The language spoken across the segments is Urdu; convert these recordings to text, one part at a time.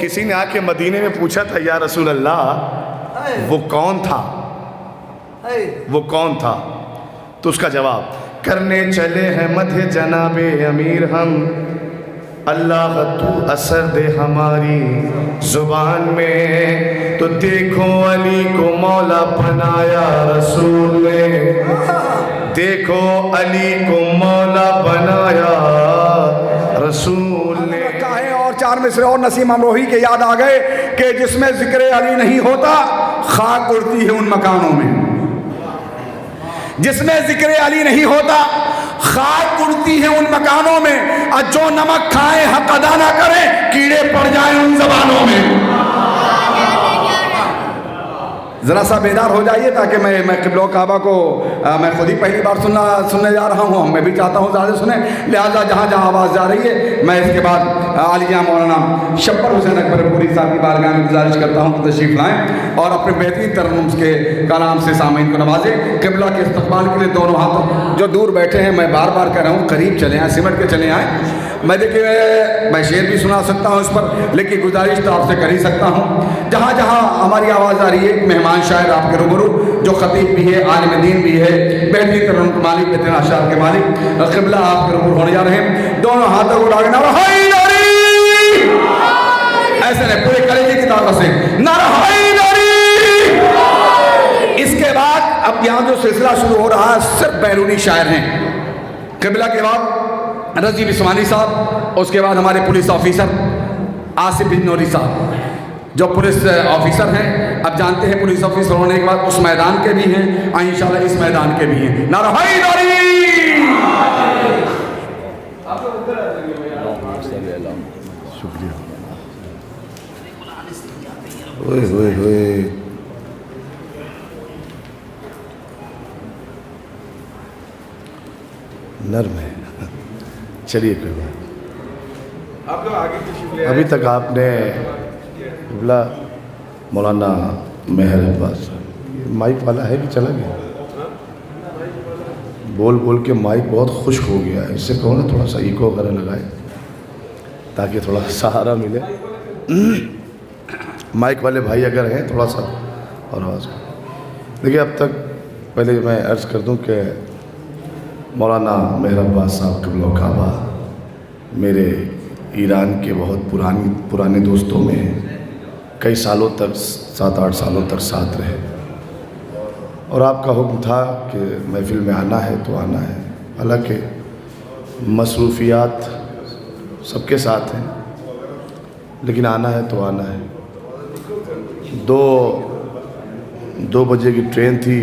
کسی نے آ کے مدینے میں پوچھا تھا یا رسول اللہ وہ کون تھا، وہ کون تھا؟ تو اس کا جواب، کرنے چلے ہیں مدح جناب امیر ہم، اللہ تو اثر دے ہماری زبان میں، تو دیکھو علی کو مولا بنایا رسول نے، دیکھو علی کو مولا بنایا رسول نے۔ اور چار مصرے اور نسیم امروہی کے یاد آ گئے کہ جس میں ذکر علی نہیں ہوتا خاک اڑتی ہے ان مکانوں میں، جس میں ذکر علی نہیں ہوتا خاک اڑتی ہے ان مکانوں میں، اور جو نمک کھائیں حق ادا نہ کریں کیڑے پڑ جائیں ان زبانوں میں۔ ذرا سا بیدار ہو جائیے تاکہ میں قبلہ کعبہ کو میں خود ہی پہلی بار سننے جا رہا ہوں، میں بھی چاہتا ہوں زیادہ سنیں، لہٰذا جہاں جہاں آواز جا رہی ہے میں اس کے بعد عالیہ مولانا شبر حسین اکبر پوری صاحب کی بارگاہ میں گزارش کرتا ہوں کہ تشریف لائیں اور اپنے بہترین ترنم کے کلام سے سامعین کو نوازیں۔ قبلہ کے استقبال کے لیے دونوں ہاتھ جو دور بیٹھے ہیں میں بار بار کہہ رہا ہوں قریب چلے آئیں، سمٹ کے چلے آئیں۔ میں دیکھیے میں شعر بھی سنا سکتا ہوں اس پر، لیکن گزارش تو آپ سے کر ہی سکتا ہوں، جہاں جہاں ہماری آواز آ رہی ہے ایک مہمان شاعر آپ کے روبرو جو خطیب بھی ہے، عالم دین بھی ہے، بہترین ترنم کے مالک، بہترین اشعار کے مالک، قبلہ آپ کے روبرو ہونے جا رہے ہیں۔ دونوں ہاتھوں کو اٹھا کے نعرہ حیدری، ایسے نہیں پورے کلیجے کی طاقت سے نعرہ حیدری۔ اس کے بعد اب یہاں جو سلسلہ شروع ہو رہا ہے صرف بیرونی شاعر ہیں۔ قبلہ کے بعد رضی عثمانی صاحب، اس کے بعد ہمارے پولیس آفیسر آصف بن نوری صاحب جو پولیس آفیسر ہیں، اب جانتے ہیں پولیس آفیسر ہونے کے بعد اس میدان کے بھی ہیں اور انشاءاللہ اس میدان کے بھی ہیں۔ نعرہ حیدری۔ شکریہ۔ ہوئے ہوئے ہوئے، نرم ہے، چلیے کوئی بات۔ ابھی تک آپ نے قبلہ مولانا مہر عباس، مائک والا ہے کہ چلا گیا؟ بول بول کے مائک بہت خشک ہو گیا ہے، اس سے کہو نا تھوڑا سا ایکو وغیرہ لگائے تاکہ تھوڑا سہارا ملے۔ مائک والے بھائی اگر ہیں تھوڑا سا اور آواز کو دیکھیے۔ اب تک پہلے میں عرض کر دوں کہ مولانا مہر عباس صاحب قبلہ کعبہ میرے ایران کے بہت پرانے دوستوں میں کئی سالوں تک 7-8 سالوں تک ساتھ رہے، اور آپ کا حکم تھا کہ محفل میں آنا ہے تو آنا ہے، حالانکہ مصروفیات سب کے ساتھ ہیں لیکن آنا ہے تو آنا ہے۔ 2 بجے کی ٹرین تھی،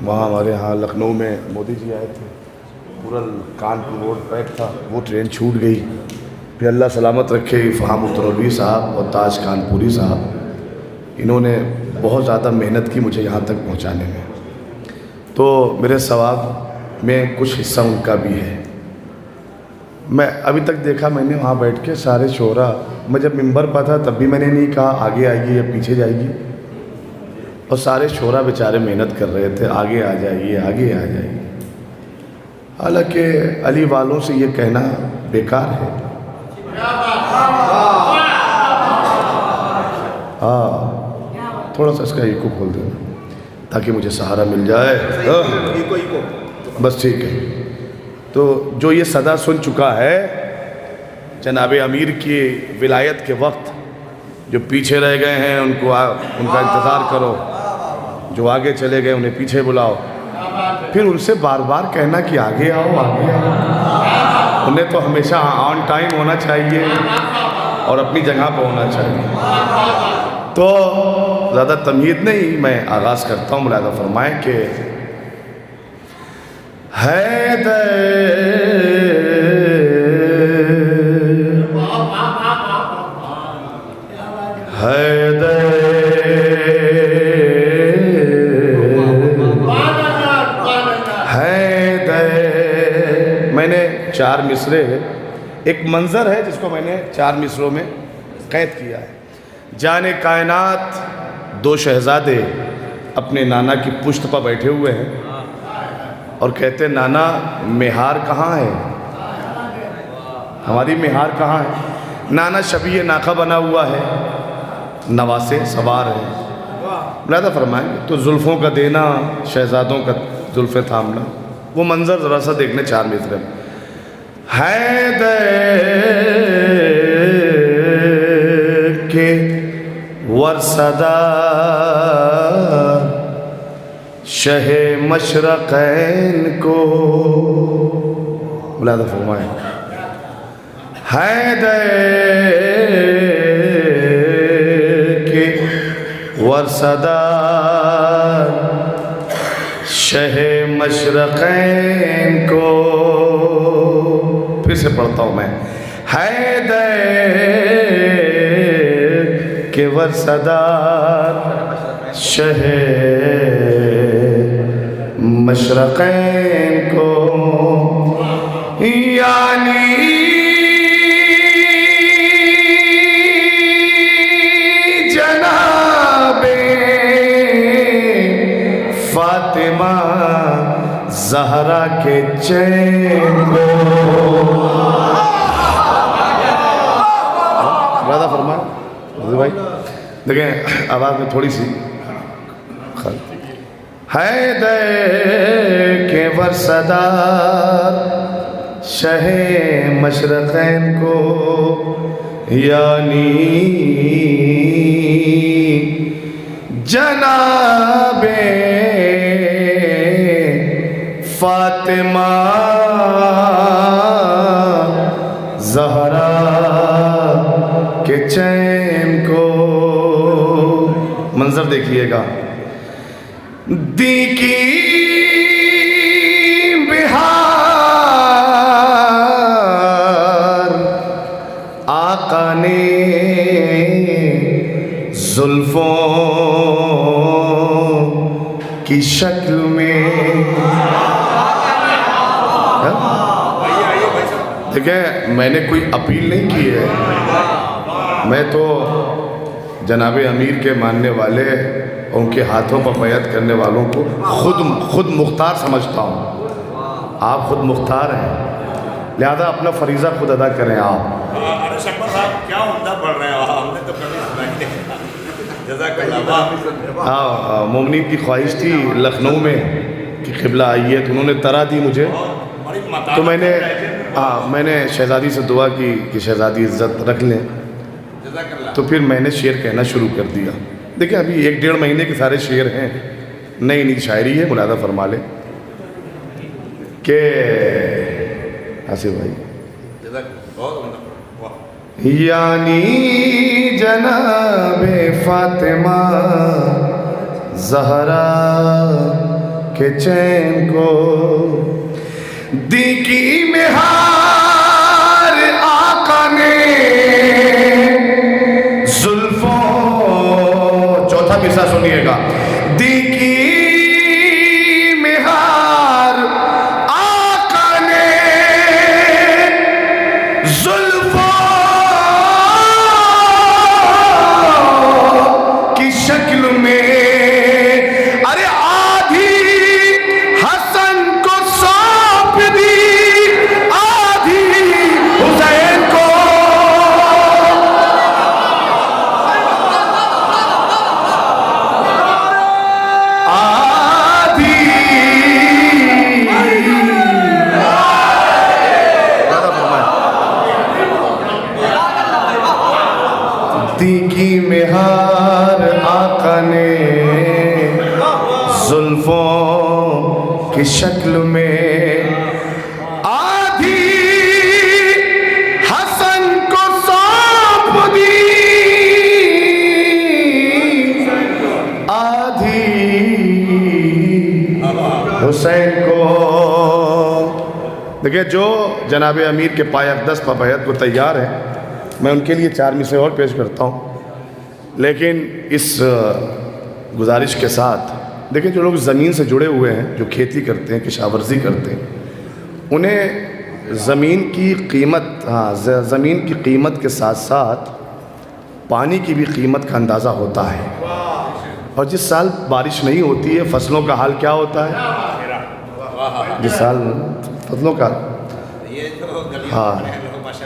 وہاں ہمارے ہاں لکھنؤ میں مودی جی آئے تھے، پورا کانپور روڈ پیک تھا، وہ ٹرین چھوٹ گئی۔ پھر اللہ سلامت رکھے فہام الترولوی صاحب اور تاج کانپوری صاحب، انہوں نے بہت زیادہ محنت کی مجھے یہاں تک پہنچانے میں، تو میرے ثواب میں کچھ حصہ ان کا بھی ہے۔ میں ابھی تک دیکھا میں نے وہاں بیٹھ کے سارے شعراء، میں جب ممبر پہ تھا تب بھی میں نے نہیں کہا آگے آئیے یا پیچھے جائیے، اور سارے شعراء بیچارے محنت کر رہے تھے آگے آ جائیے آگے آ جائیے، حالانکہ علی والوں سے یہ کہنا بیکار ہے۔ تھوڑا سا اس کا ایکو کھول دینا تاکہ مجھے سہارا مل جائے، بس ٹھیک ہے۔ تو جو یہ صدا سن چکا ہے جناب امیر کی ولایت کے وقت، جو پیچھے رہ گئے ہیں ان کا انتظار کرو، جو آگے چلے گئے انہیں پیچھے بلاؤ، پھر ان سے بار بار کہنا کہ آگے آؤ آگے آؤ، انہیں تو ہمیشہ آن ٹائم ہونا چاہیے اور اپنی جگہ پہ ہونا چاہیے۔ تو زیادہ تمہید نہیں، میں آغاز کرتا ہوں، ملاحظہ فرمائیں کہ حیدر حیدر حیدر، میں نے 4 مصرے، ایک منظر ہے جس کو میں نے 4 مصروں میں قید کیا ہے۔ جانے کائنات 2 شہزادے اپنے نانا کی پشت پر بیٹھے ہوئے ہیں اور کہتے ہیں نانا مہار کہاں ہے، ہماری مہار کہاں ہے؟ نانا شبیہ ناکہ بنا ہوا ہے، نواسے سوار ہیں، ملاحظہ فرمائیں تو زلفوں کا دینا، شہزادوں کا زلفیں تھامنا، وہ منظر ذرا سا دیکھنے 4 مصرے میں. حیدر کے ورثدار شہ مشرقین کو، ملاحظہ فرمائیں حیدر کے ورثدار شہ مشرقین کو. پھر سے پڑھتا ہوں میں. حیدر کے ورثدار شہ مشرقین کو، یعنی جناب فاطمہ زہرا کے چین کو. وعدہ فرمائیں بھائی، دیکھیں آواز میں تھوڑی سی. حیدر کے ورثدار شہ مشرقین کو، یعنی جناب فاطمہ زہرا کے چین کو. منظر دیکھیے گا. دی کی بہار آقا نے زلفوں کی شکل میں. دیکھیں میں نے کوئی اپیل نہیں کی ہے، میں تو جناب امیر کے ماننے والے اور ان کے ہاتھوں پر بیعت کرنے والوں کو خود مختار سمجھتا ہوں. آپ خود مختار ہیں، لہذا اپنا فریضہ خود ادا کریں. آپ شکبر صاحب کیا عمدہ پڑھ رہے ہیں، ہم نے تو کبھی سنا ہی نہیں. جزاک اللہ. مومنین کی خواہش تھی لکھنؤ میں کہ قبلہ آئی ہے، تو انہوں نے طرح دی مجھے، تو میں نے شہزادی سے دعا کی کہ شہزادی عزت رکھ لیں، تو پھر میں نے شعر کہنا شروع کر دیا. دیکھیں ابھی 1-1.5 مہینے کے سارے شعر ہیں، نئی شاعری ہے. ملاحظہ فرما لیں کہ آصف بھائی، یعنی جناب فاطمہ زہرا کے چین کو، دی کی مہار آقا نے زلفوں، چوتھا قصہ سنیے گا. دی کی مہار آقا نے زلفوں کی شکل میں، ارے آدھی حسن کو سونپ دی، آدھی حسین کو. دی کی مہار آقا نے زلفوں کی شکل میں، آدھی حسن کو سونپ دی، آدھی حسین کو. دیکھیں جو جناب امیر کے پائے اقدس پر بیعت کو تیار ہیں، میں ان کے لیے 4 مصرے اور پیش کرتا ہوں. لیکن اس گزارش کے ساتھ دیکھیں جو لوگ زمین سے جڑے ہوئے ہیں، جو کھیتی کرتے ہیں، کشاورزی کرتے ہیں، انہیں زمین کی قیمت کے ساتھ ساتھ پانی کی بھی قیمت کا اندازہ ہوتا ہے. اور جس سال بارش نہیں ہوتی ہے فصلوں کا حال کیا ہوتا ہے؟ جس سال فصلوں کا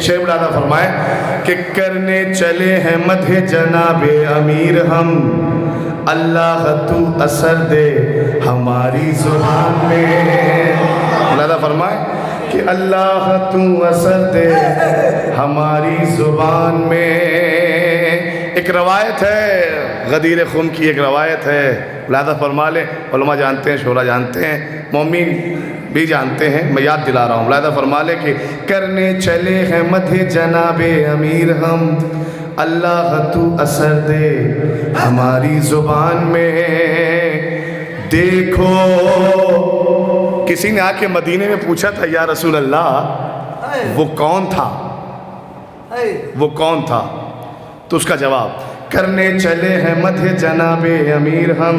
شیخ ملاحظہ فرمائے کہ کرنے چلے ہیں مدح جناب امیر ہم، اللہ تو اثر دے ہماری زبان میں. ملاحظہ فرمائے کہ اللہ تو اثر دے ہماری زبان میں. ایک روایت ہے غدیر خم کی، ایک روایت ہے، ملاحظہ فرما لیں، علماء جانتے ہیں، شعراء جانتے ہیں، مومن بھی جانتے ہیں، میں یاد دلا رہا ہوں. ملاحظہ فرما لیں کہ کرنے چلے ہیں مدح جناب امیر ہم، اللہ تو اثر دے ہماری زبان میں. دیکھو کسی نے آ کے مدینے میں پوچھا تھا یا رسول اللہ وہ کون تھا، وہ کون تھا؟ تو اس کا جواب کرنے چلے ہیں مدح جناب امیر ہم،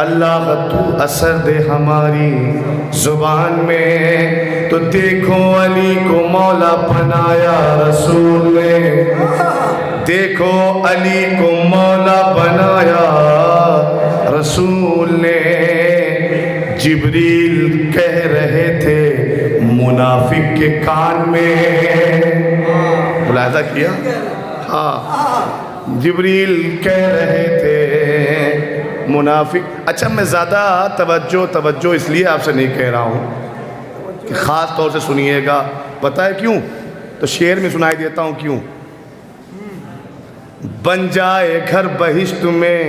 اللہ تو اثر دے ہماری زبان میں. تو دیکھو علی کو مولا بنایا رسول نے، دیکھو علی کو مولا بنایا رسول نے. جبریل کہہ رہے تھے منافق کے کان میں. ملاحظہ کیا؟ ہاں، جبریل کہہ رہے تھے منافق. اچھا میں زیادہ توجہ اس لیے آپ سے نہیں کہہ رہا ہوں کہ خاص طور سے سنیے گا. پتہ ہے کیوں؟ تو شعر میں سنائی دیتا ہوں کیوں. بن جائے گھر بہشت میں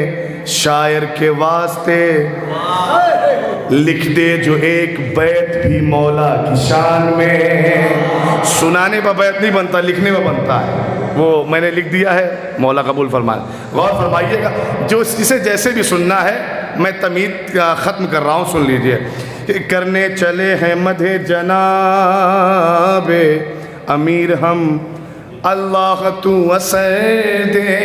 شاعر کے واسطے، لکھ دے جو ایک بیت بھی مولا کی شان میں. سنانے پر بیت نہیں بنتا، لکھنے پر بنتا ہے. وہ میں نے لکھ دیا ہے، مولا قبول فرمائے. غور فرمائیے گا، جو اسے جیسے بھی سننا ہے میں تمید ختم کر رہا ہوں، سن لیجئے. کرنے چلے ہیں مدح جناب امیر ہم، اللہ تو اثر دے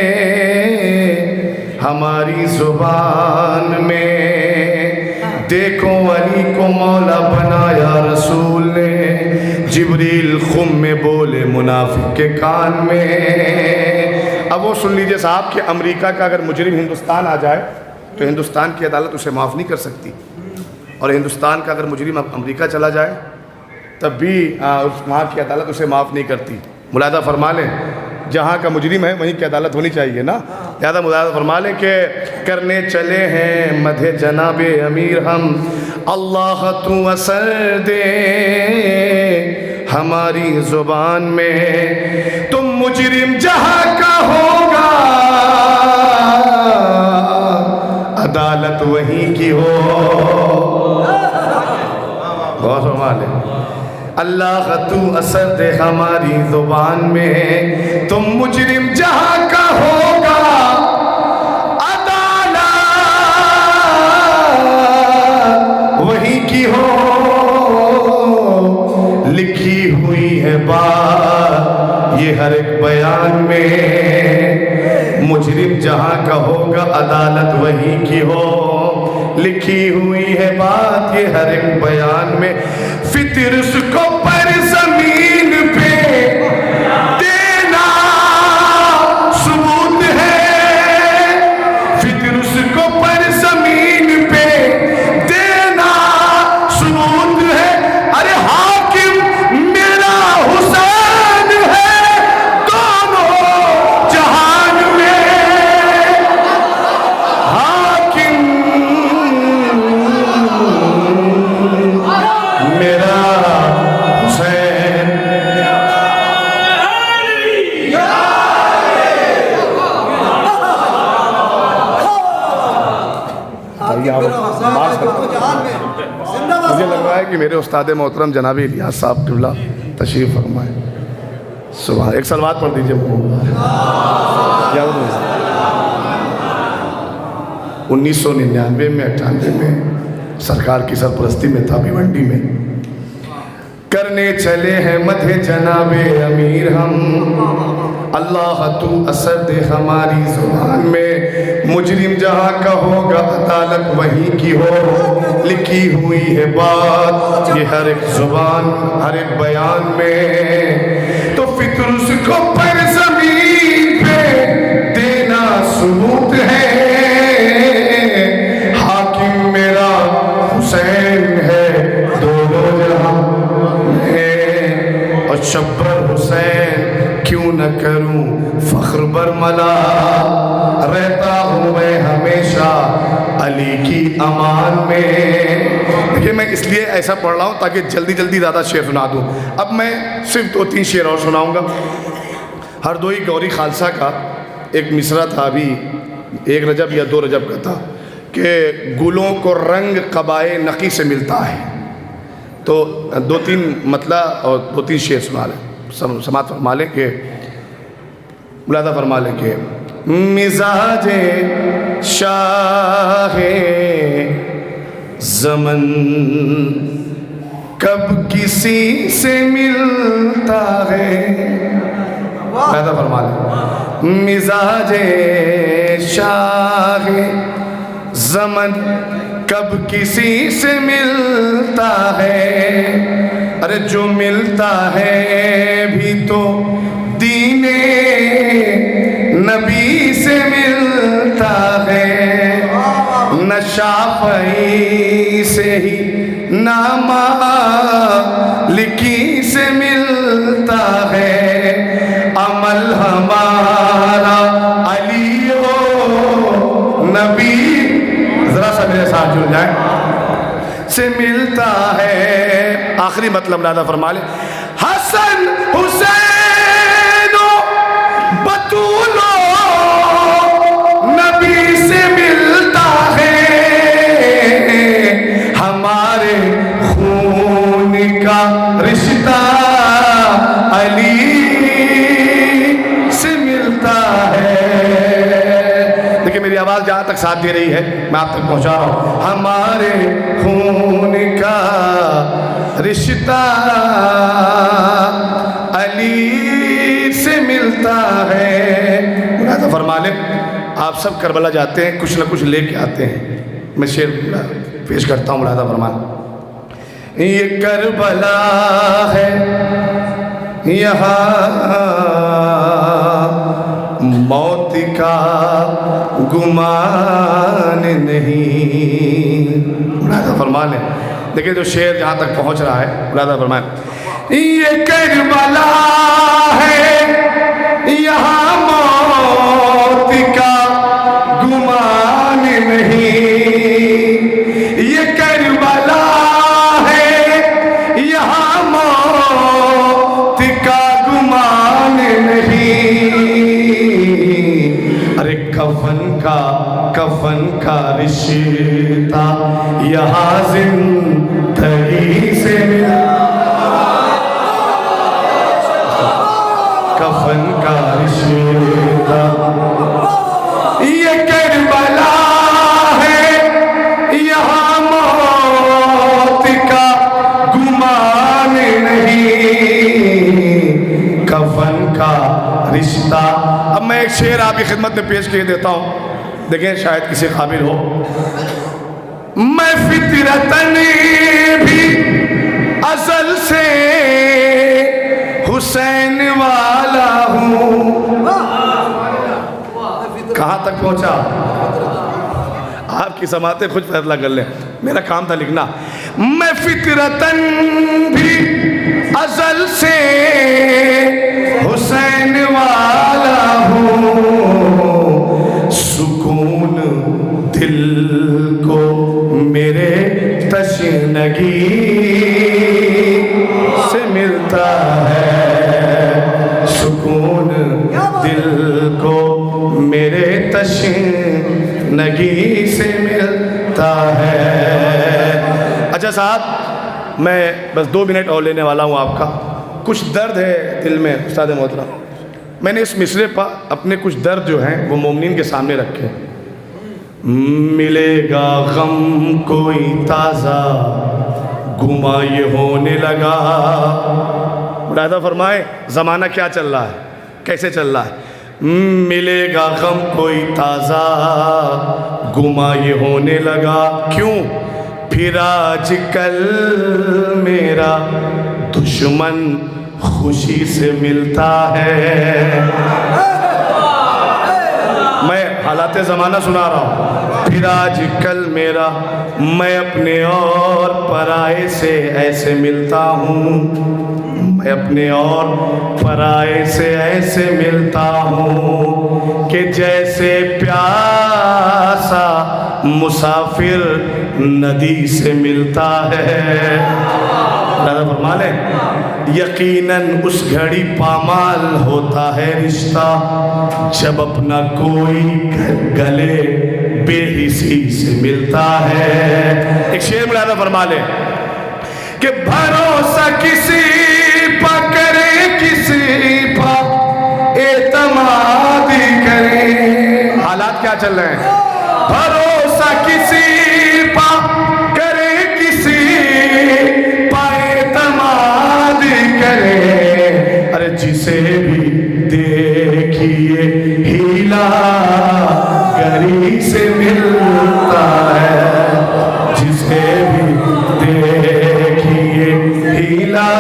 ہماری زبان میں. دیکھو علی کو مولا بنایا رسول نے، جبریل خم میں بولے منافق کے کان میں. اب وہ سن لیجئے صاحب کہ امریکہ کا اگر مجرم ہندوستان آ جائے تو ہندوستان کی عدالت اسے معاف نہیں کر سکتی، اور ہندوستان کا اگر مجرم امریکہ چلا جائے تب بھی وہاں کی عدالت اسے معاف نہیں کرتی. ملاحظہ فرما لیں جہاں کا مجرم ہے وہیں کی عدالت ہونی چاہیے نا. لہذا ملاحظہ فرما لیں کہ کرنے چلے ہیں مدح جناب امیر ہم، اللہ تو اثر دے ہماری زبان میں. تم مجرم جہاں کا ہوگا عدالت وہیں کی ہو. غور فرما لیں، اللہ تو اثر دے ہماری زبان میں. تم مجرم جہاں کا ہوگا عدالت وہیں کی ہو. لکھی ہوئی ہے بات یہ ہر ایک بیان میں، مجرم جہاں کا ہوگا عدالت وہیں کی ہو. لکھی ہوئی ہے بات یہ ہر ایک بیان میں، فطر اس کو پر زمین پہ دینا ثبوت ہے. فطر اس کو پر زمین پہ دینا ثبوت ہے. ارے حاکم میرا حسین ہے دونوں جہان میں. حاکم میرا حسین. مجھے لگ رہا ہے کہ میرے استاد محترم جناب الیاس صاحب قبلہ تشریف فرمائے. سبحان. ایک سلوات پڑھ دیجئے. 1999 میں 98 میں سرکار کی سرپرستی میں تھا بھیونڈی میں. کرنے چلے ہیں مدح جناب امیر ہم، اللہ تو اثر دے ہماری زبان میں. مجرم جہاں کا ہوگا عدالت وہیں کی ہو. لکھی ہوئی ہے بات یہ ہر ایک زبان ہر ایک بیان میں. تو فطر اس کو پر زمین پہ دینا ثبوت ہے. حاکم میرا حسین ہے دونوں جہاں میں، اور شبر حسین کربلا رہتا ہوں میں ہمیشہ علی کی امان میں. دیکھیے میں اس لیے ایسا پڑھ رہا ہوں تاکہ جلدی جلدی زیادہ شعر سنا دوں. اب میں صرف 2-3 شعر اور سناؤں گا. ہردوئی گوری خالصہ کا ایک مصرع تھا، ابھی 1 رجب یا 2 رجب کا تھا کہ گلوں کو رنگ قبائے نقی سے ملتا ہے. تو 2-3 مطلع اور 2-3 شعر سنا لیں، سماعت فرما لیں کہ ملاحظہ فرما لیں کہ مزاج شاہ زمن کب کسی سے ملتا ہے. ملاحظہ فرما لیں مزاج شاہ زمن کب کسی سے ملتا ہے. ارے جو ملتا ہے بھی تو دین نبی سے ملتا ہے. نہ شافعی سے ہی نہ مالکی سے ملتا ہے. عمل ہمارا علی و نبی، ذرا سا میرے ساتھ جڑ جائیں، سے ملتا ہے. آخری مطلب ملاحظہ فرما لیں حسن حسین و بطول نبی سے ملتا ہے. ہمارے خون کا رشتہ علی سے ملتا ہے. دیکھیں میری آواز جہاں تک ساتھ دے رہی ہے میں آپ تک پہنچا رہا ہوں. ہمارے خون کا رشتہ علی سے ملتا ہے. ملاحظہ فرما لیں آپ سب کربلا جاتے ہیں، کچھ نہ کچھ لے کے آتے ہیں. میں شعر پیش کرتا ہوں، ملاحظہ فرما لیں. یہ کربلا ہے یہاں موت کا گمان نہیں. ملاحظہ فرما لیں. دیکھیں جو شعر جہاں تک پہنچ رہا ہے ملاحظہ فرمائیں. یہ کربلا ہے یہاں موت کا گمان نہیں. یہ کربلا ہے یہاں موت کا گمان نہیں. ارے کفن کا رشتہ یہاں زندگی سے ملا. کفن کا رشتہ یہ کربلا ہے یہاں موت کا گمان نہیں. کفن کا رشتہ. اب میں ایک شعر آپ کی خدمت میں پیش کر دیتا ہوں، دیکھیں شاید کسی قابل ہو. میں فطرتاً بھی ازل سے حسین والا ہوں. کہاں تک پہنچا؟ آپ کی سماعتیں خود فیصلہ کر لیں، میرا کام تھا لکھنا. میں فطرتاً بھی ازل سے حسین والا ہوں. سکون دل کو میرے تشنگی سے ملتا ہے. سکون دل کو میرے تشنگی سے ملتا ہے. اچھا صاحب میں بس 2 منٹ اور لینے والا ہوں آپ کا. کچھ درد ہے دل میں استاد محترم. میں نے اس مصرعے پر اپنے کچھ درد جو ہیں وہ مومنین کے سامنے رکھے. ملے گا غم کوئی تازہ گما یہ ہونے لگا. ملاحظہ فرمائے زمانہ کیا چل رہا ہے، کیسے چل رہا ہے. ملے گا غم کوئی تازہ گما یہ ہونے لگا. کیوں؟ پھر آج کل میرا دشمن خوشی سے ملتا ہے. میں حالات زمانہ سنا رہا ہوں. پھر آج کل میرا میں اپنے اور پرائے سے ایسے ملتا ہوں. میں اپنے اور پرائے سے ایسے ملتا ہوں کہ جیسے پیاسا مسافر ندی سے ملتا ہے. فرما لیں یقیناً اس گھڑی پامال ہوتا ہے رشتہ جب اپنا کوئی گلے بے حسی سے ملتا ہے. ایک شعر ملاحظہ فرما لیں کہ بھروسہ کسی پا کرے کسی پا اعتماد کرے. حالات کیا چل رہے ہیں؟ بھروسہ کسی پا کرے کسی پا اعتماد کرے. ارے جسے بھی دیکھیے ہیلا گری سے ملتا ہے. جسے بھی دیکھیے ہیلا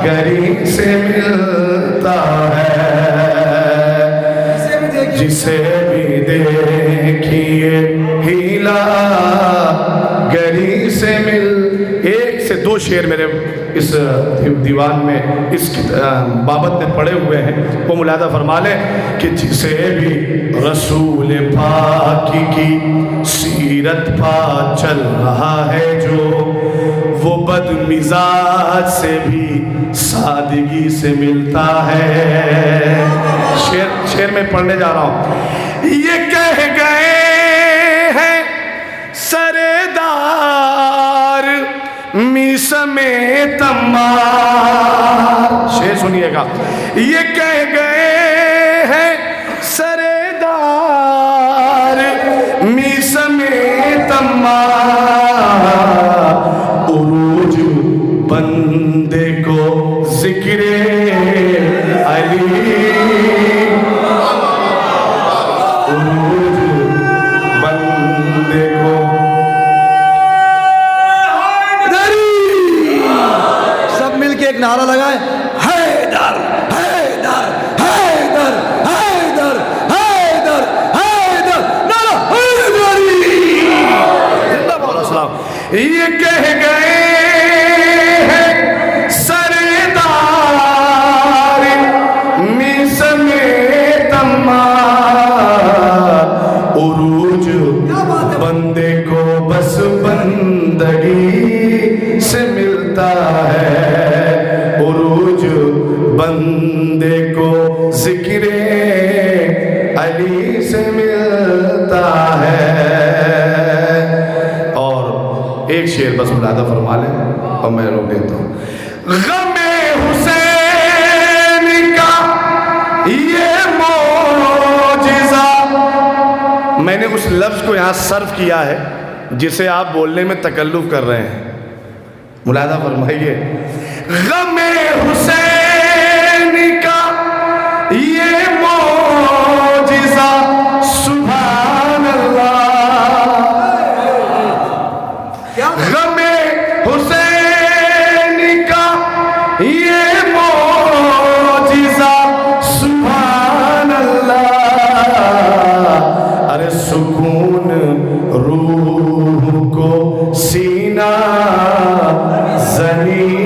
گری سے ملتا ہے. جسے بھی دیکھیے ہیلا گری سے مل. ایک سے دو شعر میرے اس دیوان میں اس کی بابت میں پڑے ہوئے ہیں, وہ ملاحظہ فرما لیں کہ جسے بھی رسول پاک کی سیرت پا چل رہا ہے جو, وہ بد مزاج سے بھی سادگی سے ملتا ہے. شعر میں پڑھنے جا رہا ہوں. یہ کہہ گئے ہیں سردار میس میں تمار. شعر سنیے گا. یہ کہہ گئے ہیں سردار میس میں تمار. عروج بندے کو ذکر علی, عروج بندے کو سب مل کے ایک نعرہ لگائے, حیدر حیدر حیدر حیدر حیدر حیدر نعرہ حیدری. یہ کہہ گئے ہیں سردار میس میں تمار. عروج بندے کو بس بندگی سے ملتا ہے. عروج بندے کو ذکر علی سے ملتا ہے. اور ایک شعر بس ملاحظہ فرما لیں اور میں روک دیتا ہوں. غم حسین کا یہ معجزہ, میں نے اس لفظ کو یہاں صرف کیا ہے جسے آپ بولنے میں تکلف کر رہے ہیں. ملاحظہ فرمائیے, غم حسین کا یہ معجزہ سبحان اللہ. غم حسین کا یہ معجزہ سبحان اللہ. ارے سکون روح کو سینہ زمین